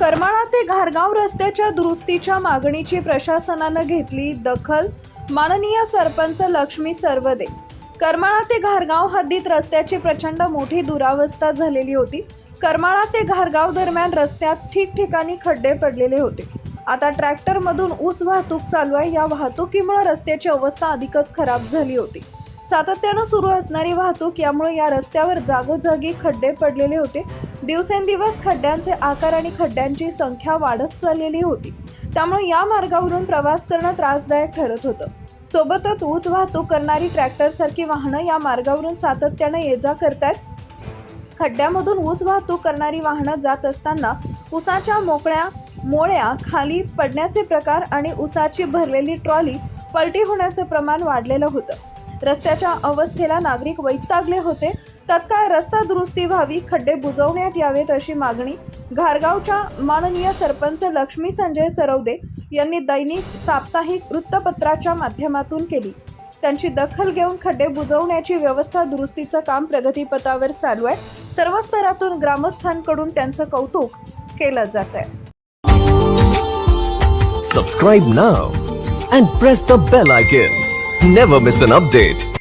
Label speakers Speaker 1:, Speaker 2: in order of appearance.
Speaker 1: करमाळा ते घारगाव रस्त्याच्या दुरुस्तीच्या मागणीची प्रशासनानं घेतली दखल. माननीय सरपंच लक्ष्मी सरवदे. करमाळा ते घारगाव हद्दीत रस्त्याची प्रचंड मोठी दुरावस्था झालेली होती. करमाळा ते घारगाव दरम्यान रस्त्यात ठिकठिकाणी खड्डे पडलेले होते. आता ट्रॅक्टरमधून ऊस वाहतूक चालू आहे. या वाहतुकीमुळे रस्त्याची अवस्था अधिकच खराब झाली होती. सातत्यानं सुरू असणारी वाहतूक यामुळे या रस्त्यावर जागोजागी खड्डे पडलेले होते. दिवसेंदिवस खड्ड्यांचे आकार आणि खड्ड्यांची संख्या वाढत चाललेली होती. त्यामुळे या मार्गावरून प्रवास करणं त्रासदायक ठरत होतं. सोबतच ऊस वाहतूक करणारी ट्रॅक्टरसारखी वाहनं या मार्गावरून सातत्यानं ये-जा करतात. खड्ड्यामधून ऊस वाहतूक करणारी वाहनं जात असताना ऊसाच्या मोळ्या खाली पडण्याचे प्रकार आणि ऊसाची भरलेली ट्रॉली पलटी होण्याचं प्रमाण वाढलेलं होतं. रस्त्याच्या अवस्थेला नागरिक वैतागले होते. तत्काळ रस्ता दुरुस्ती व्हावी, खड्डे बुजवण्यात यावेत अशी मागणी घारगावच्या माननीय सरपंच लक्ष्मी संजय सरवदे यांनी दैनिक साप्ताहिक वृत्तपत्राच्या माध्यमातून केली. त्यांची दखल घेऊन खड्डे बुजवण्याची व्यवस्था दुरुस्तीचं काम प्रगतीपथावर चालू आहे. सर्व स्तरातून ग्रामस्थांकडून त्यांचं कौतुक केलं जात आहे.
Speaker 2: Subscribe now and press the bell icon. Never miss an update.